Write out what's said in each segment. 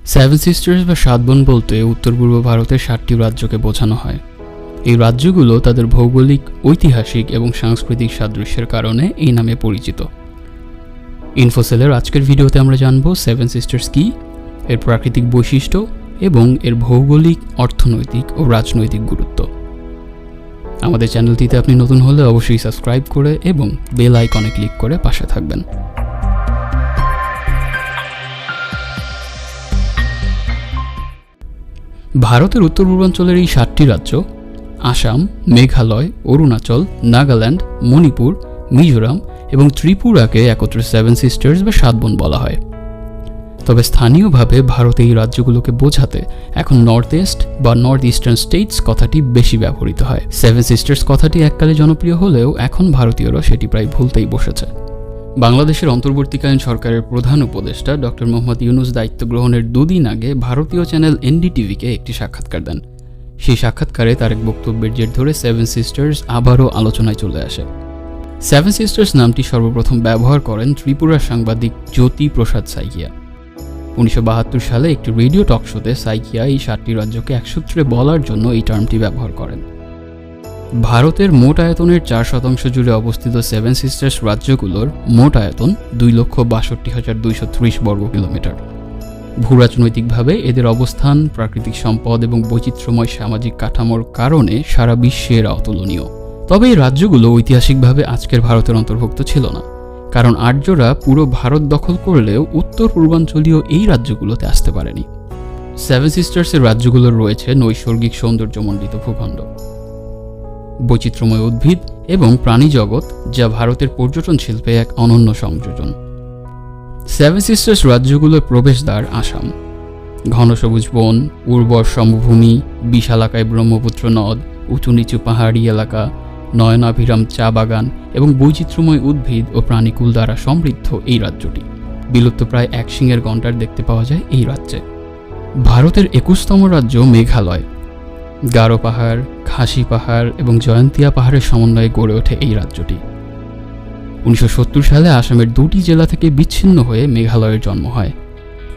Seven sisters বা সাত বোন বলতে উত্তর পূর্ব ভারতের 7টি রাজ্যকে বোঝানো হয়। এই রাজ্যগুলো তাদের ভৌগোলিক, ঐতিহাসিক এবং সাংস্কৃতিক সাদৃশ্যের কারণে এই নামে পরিচিত। ইনফোসেলের আজকের ভিডিওতে আমরা জানব সেভেন সিস্টার্স কী, এর প্রাকৃতিক বৈশিষ্ট্য এবং এর ভৌগোলিক, অর্থনৈতিক ও রাজনৈতিক গুরুত্ব। আমাদের চ্যানেলটিতে আপনি নতুন হলে অবশ্যই সাবস্ক্রাইব করে এবং বেল আইকনে ক্লিক করে পাশে থাকবেন। ভারতের উত্তর পূর্বাঞ্চলের এই 7টি রাজ্য আসাম, মেঘালয়, অরুণাচল, নাগাল্যান্ড, মণিপুর, মিজোরাম এবং ত্রিপুরাকে একত্রে সেভেন সিস্টার্স বা সাত বোন বলা হয়। তবে স্থানীয়ভাবে ভারতে এই রাজ্যগুলোকে বোঝাতে এখন নর্থ ইস্ট বা নর্থ ইস্টার্ন স্টেটস কথাটি বেশি ব্যবহৃত হয়। সেভেন সিস্টার্স কথাটি এককালে জনপ্রিয় হলেও এখন ভারতীয়রা সেটি প্রায় ভুলতেই বসেছে। বাংলাদেশের অন্তর্বর্তীকালীন সরকারের প্রধান উপদেষ্টা ডক্টর মোহাম্মদ ইউনূস দায়িত্ব গ্রহণের 2 দিন আগে ভারতীয় চ্যানেল এনডিটিভিকে একটি সাক্ষাৎকার দেন। সেই সাক্ষাৎকারে তার এক বক্তব্যের জের ধরে সেভেন সিস্টার্স আবারও আলোচনায় চলে আসে। সেভেন সিস্টার্স নামটি সর্বপ্রথম ব্যবহার করেন ত্রিপুরার সাংবাদিক জ্যোতি প্রসাদ সাইকিয়া। 1972 সালে একটি রেডিও টক শোতে সাইকিয়া এই 7টি রাজ্যকে এক সূত্রে বলার জন্য এই টার্মটি ব্যবহার করেন। ভারতের মোট আয়তনের 4% জুড়ে অবস্থিত সেভেন সিস্টার্স রাজ্যগুলোর মোট আয়তন 2,62,230 বর্গ কিলোমিটার। ভূরাজনৈতিকভাবে এদের অবস্থান, প্রাকৃতিক সম্পদ এবং বৈচিত্র্যময় সামাজিক কাঠামোর কারণে সারা বিশ্বের অতুলনীয়। তবে এই রাজ্যগুলো ঐতিহাসিকভাবে আজকের ভারতের অন্তর্ভুক্ত ছিল না, কারণ আর্যরা পুরো ভারত দখল করলেও উত্তর পূর্বাঞ্চলীয় এই রাজ্যগুলোতে আসতে পারেনি। সেভেন সিস্টার্সের রাজ্যগুলোর রয়েছে নৈসর্গিক সৌন্দর্যমণ্ডিত ভূখণ্ড, বৈচিত্র্যময় উদ্ভিদ এবং প্রাণী জগৎ, যা ভারতের পর্যটন শিল্পে এক অনন্য সংযোজন। সেভেন সিস্টার্স রাজ্যগুলোর প্রবেশদ্বার আসাম। ঘন সবুজ বন, উর্বর সমভূমি, বিশালাকায় ব্রহ্মপুত্র নদ, উঁচু নিচু পাহাড়ি এলাকা, নয়নাভিরাম চা বাগান এবং বৈচিত্র্যময় উদ্ভিদ ও প্রাণীকুল দ্বারা সমৃদ্ধ এই রাজ্যটি। বিলুপ্তপ্রায় এক শিঙের গন্ডার দেখতে পাওয়া যায় এই রাজ্যে। ভারতের 21তম রাজ্য মেঘালয়। গারো পাহাড়, খাসি পাহাড় এবং জয়ন্তিয়া পাহাড়ের সমন্বয়ে গড়ে ওঠে এই রাজ্যটি। 1970 সালে আসামের 2টি জেলা থেকে বিচ্ছিন্ন হয়ে মেঘালয়ের জন্ম হয়।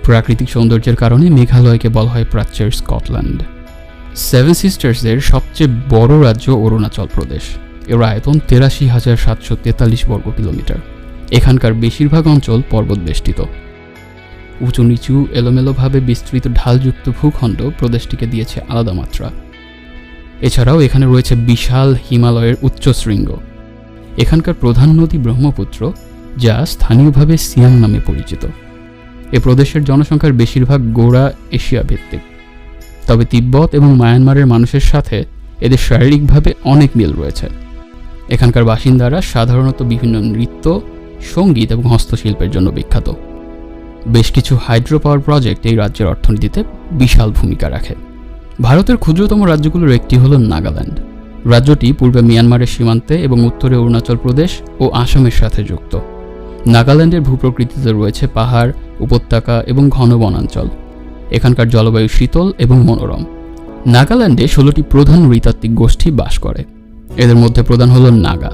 প্রাকৃতিক সৌন্দর্যের কারণে মেঘালয়কে বলা হয় প্রাচ্যের স্কটল্যান্ড। সেভেন সিস্টার্সের সবচেয়ে বড় রাজ্য অরুণাচল প্রদেশ। এর আয়তন 83,743 বর্গ কিলোমিটার। এখানকার বেশিরভাগ অঞ্চল পর্বত বেষ্টিত। উঁচু নিচু এলোমেলোভাবে বিস্তৃত ঢালযুক্ত ভূখণ্ড প্রদেশটিকে দিয়েছে আলাদা মাত্রা। এছাড়াও এখানে রয়েছে বিশাল হিমালয়ের উচ্চ শৃঙ্গ। এখানকার প্রধান নদী ব্রহ্মপুত্র, যা স্থানীয়ভাবে সিয়াং নামে পরিচিত। এ প্রদেশের জনসংখ্যার বেশিরভাগ গোড়া এশিয়া ভিত্তিক। তবে তিব্বত এবং মায়ানমারের মানুষের সাথে এদের শারীরিকভাবে অনেক মিল রয়েছে। এখানকার বাসিন্দারা সাধারণত বিভিন্ন নৃত্য, সঙ্গীত এবং হস্তশিল্পের জন্য বিখ্যাত। বেশ কিছু হাইড্রো পাওয়ার প্রজেক্ট এই রাজ্যের অর্থনীতিতে বিশাল ভূমিকা রাখে। ভারতের ক্ষুদ্রতম রাজ্যগুলোর একটি হল নাগাল্যান্ড। রাজ্যটি পূর্বে মিয়ানমারের সীমান্তে এবং উত্তরে অরুণাচল প্রদেশ ও আসামের সাথে যুক্ত। নাগাল্যান্ডের ভূপ্রকৃতিতে রয়েছে পাহাড়, উপত্যকা এবং ঘন বনাঞ্চল। এখানকার জলবায়ু শীতল এবং মনোরম। নাগাল্যান্ডে 16টি প্রধান নৃতাত্ত্বিক গোষ্ঠী বাস করে। এদের মধ্যে প্রধান হল নাগা।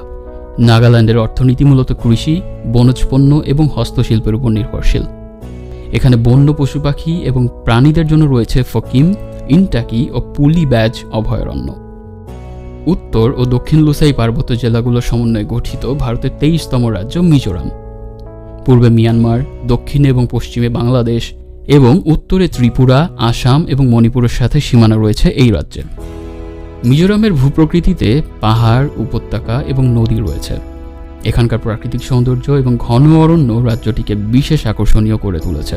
নাগাল্যান্ডের অর্থনীতি মূলত কৃষি, বনজ পণ্য এবং হস্তশিল্পের উপর নির্ভরশীল। এখানে বন্য পশু পাখি এবং প্রাণীদের জন্য রয়েছে ফকিম, ইনটাকি ও পুলি ব্যাজ অভয়ারণ্য। উত্তর ও দক্ষিণ লুসাই পার্বত্য জেলাগুলোর সমন্বয়ে গঠিত ভারতের 23তম রাজ্য মিজোরাম। পূর্বে মিয়ানমার, দক্ষিণে এবং পশ্চিমে বাংলাদেশ এবং উত্তরে ত্রিপুরা, আসাম এবং মণিপুরের সাথে সীমানা রয়েছে এই রাজ্যে। মিজোরামের ভূপ্রকৃতিতে পাহাড়, উপত্যকা এবং নদী রয়েছে। এখানকার প্রাকৃতিক সৌন্দর্য এবং ঘন অরণ্য রাজ্যটিকে বিশেষ আকর্ষণীয় করে তুলেছে।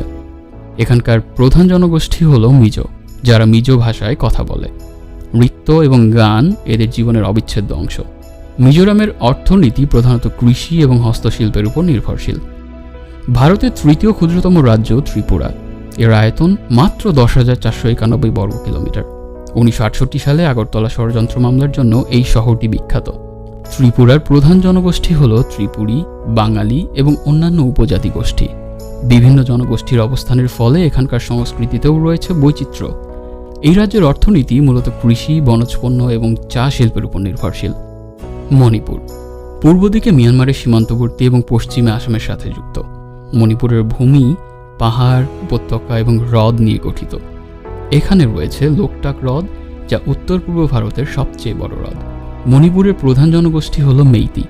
এখানকার প্রধান জনগোষ্ঠী হল মিজো, যারা মিজো ভাষায় কথা বলে। নৃত্য এবং গান এদের জীবনের অবিচ্ছেদ্য অংশ। মিজোরামের অর্থনীতি প্রধানত কৃষি এবং হস্তশিল্পের উপর নির্ভরশীল। ভারতের 3য় ক্ষুদ্রতম রাজ্য ত্রিপুরা। এর আয়তন মাত্র 10,491 বর্গ কিলোমিটার। 1968 সালে আগরতলা ষড়যন্ত্র মামলার জন্য এই শহরটি বিখ্যাত। ত্রিপুরার প্রধান জনগোষ্ঠী হল ত্রিপুরী, বাঙালি এবং অন্যান্য উপজাতি গোষ্ঠী। বিভিন্ন জনগোষ্ঠীর অবস্থানের ফলে এখানকার সংস্কৃতিতেও রয়েছে বৈচিত্র্য। এই রাজ্যের অর্থনীতি মূলত কৃষি, বনজ পণ্য এবং চা শিল্পের উপর নির্ভরশীল। মণিপুর পূর্ব দিকে মিয়ানমারের সীমান্তবর্তী এবং পশ্চিমে আসামের সাথে যুক্ত। মণিপুরের ভূমি পাহাড়, উপত্যকা এবং হ্রদ নিয়ে গঠিত। এখানে রয়েছে লোকটাক হ্রদ, যা উত্তর পূর্ব ভারতের সবচেয়ে বড় হ্রদ। মণিপুরের প্রধান জনগোষ্ঠী হল মেইতি।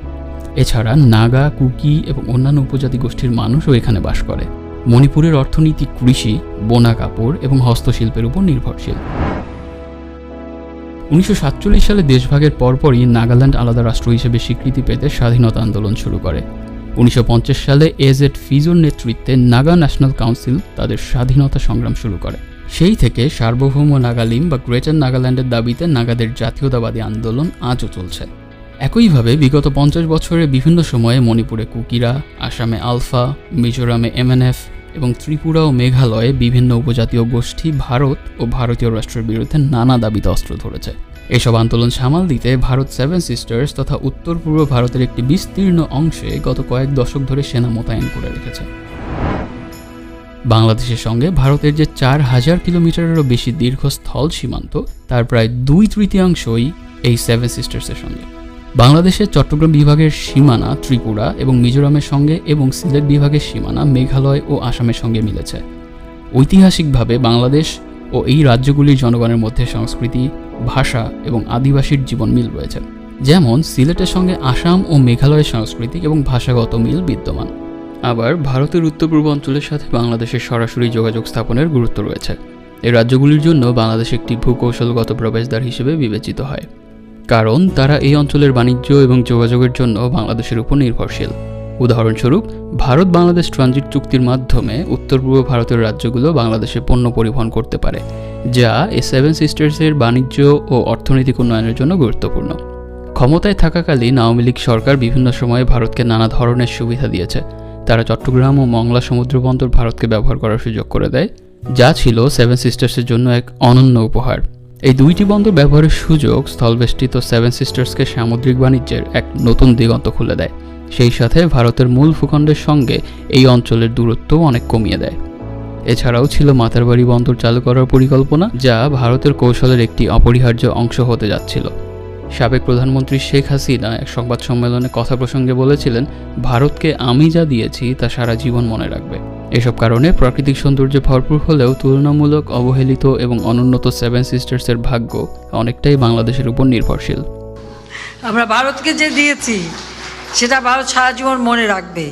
এছাড়া নাগা, কুকি এবং অন্যান্য উপজাতি গোষ্ঠীর মানুষও এখানে বাস করে। মণিপুরের অর্থনীতি কৃষি, বোনা কাপড় এবং হস্তশিল্পের উপর নির্ভরশীল। 1947 সালে দেশভাগের পরপরই নাগাল্যান্ড আলাদা রাষ্ট্র হিসেবে স্বীকৃতি পেতে স্বাধীনতা আন্দোলন শুরু করে। 1950 সালে এজেড ফিজোর নেতৃত্বে নাগা ন্যাশনাল কাউন্সিল তাদের স্বাধীনতা সংগ্রাম শুরু করে। সেই থেকে সার্বভৌম নাগালিম বা গ্রেটার নাগাল্যান্ডের দাবিতে নাগাদের জাতীয়তাবাদী আন্দোলন আজও চলছে। একইভাবে বিগত 50 বছরে বিভিন্ন সময়ে মণিপুরে কুকিরা, আসামে আলফা, মিজোরামে এমএনএফ এবং ত্রিপুরা ও মেঘালয়ে বিভিন্ন উপজাতীয় গোষ্ঠী ভারত ও ভারতীয় রাষ্ট্রের বিরুদ্ধে নানা দাবিতে অস্ত্র ধরেছে। এসব আন্দোলন সামাল দিতে ভারত সেভেন সিস্টার্স তথা উত্তর পূর্ব ভারতের একটি বিস্তীর্ণ অংশে গত কয়েক দশক ধরে সেনা মোতায়েন করে রেখেছে। বাংলাদেশের সঙ্গে ভারতের যে 4000 কিলোমিটারেরও বেশি দীর্ঘ স্থল সীমান্ত, তার প্রায় 2/3 এই সেভেন সিস্টার্সের সঙ্গে। বাংলাদেশের চট্টগ্রাম বিভাগের সীমানা ত্রিপুরা এবং মিজোরামের সঙ্গে এবং সিলেট বিভাগের সীমানা মেঘালয় ও আসামের সঙ্গে মিলেছে। ঐতিহাসিকভাবে বাংলাদেশ ও এই রাজ্যগুলির জনগণের মধ্যে সংস্কৃতি, ভাষা এবং আদিবাসীর জীবন মিল রয়েছে। যেমন সিলেটের সঙ্গে আসাম ও মেঘালয়ের সাংস্কৃতিক এবং ভাষাগত মিল বিদ্যমান। আবার ভারতের উত্তর পূর্ব অঞ্চলের সাথে বাংলাদেশের সরাসরি যোগাযোগ স্থাপনের গুরুত্ব রয়েছে। এই রাজ্যগুলির জন্য বাংলাদেশ একটি ভূকৌশলগত প্রবেশদ্বার হিসেবে বিবেচিত হয়, কারণ তারা এই অঞ্চলের বাণিজ্য এবং যোগাযোগের জন্য বাংলাদেশের উপর নির্ভরশীল। উদাহরণস্বরূপ, ভারত বাংলাদেশ ট্রানজিট চুক্তির মাধ্যমে উত্তর পূর্ব ভারতের রাজ্যগুলো বাংলাদেশে পণ্য পরিবহন করতে পারে, যা এই সেভেন সিস্টার্সের বাণিজ্য ও অর্থনৈতিক উন্নয়নের জন্য গুরুত্বপূর্ণ। ক্ষমতায় থাকাকালীন আওয়ামী লীগ সরকার বিভিন্ন সময়ে ভারতকে নানা ধরনের সুবিধা দিয়েছে। তারা চট্টগ্রাম ও মংলা সমুদ্র বন্দর ভারতকে ব্যবহার করার সুযোগ করে দেয়, যা ছিল সেভেন সিস্টার্সের জন্য এক অনন্য উপহার। এই দুইটি বন্দর ব্যবহারের সুযোগ স্থলবেষ্টিত সেভেন সিস্টার্সকে সামুদ্রিক বাণিজ্যের এক নতুন দিগন্ত খুলে দেয়। সেই সাথে ভারতের মূল ভূখণ্ডের সঙ্গে এই অঞ্চলের দূরত্বও অনেক কমিয়ে দেয়। এছাড়াও ছিল মাতারবাড়ি বন্দর চালু করার পরিকল্পনা, যা ভারতের কৌশলের একটি অপরিহার্য অংশ হতে যাচ্ছিল। সাবেক প্রধানমন্ত্রী শেখ হাসিনা এক সংবাদ সম্মেলনে কথা প্রসঙ্গে বলেছিলেন, ভারতকে আমি যা দিয়েছি তা সারা জীবন মনে রাখবে। এসব কারণে প্রাকৃতিক সৌন্দর্যে ভরপুর হলেও তুলনামূলক অবহেলিত এবং অনুন্নত সেভেন সিস্টার্সের ভাগ্য অনেকটাই বাংলাদেশের উপর নির্ভরশীল। আমরা ভারতকে যে দিয়েছি সেটা ভারত সারা জীবন মনে রাখবে।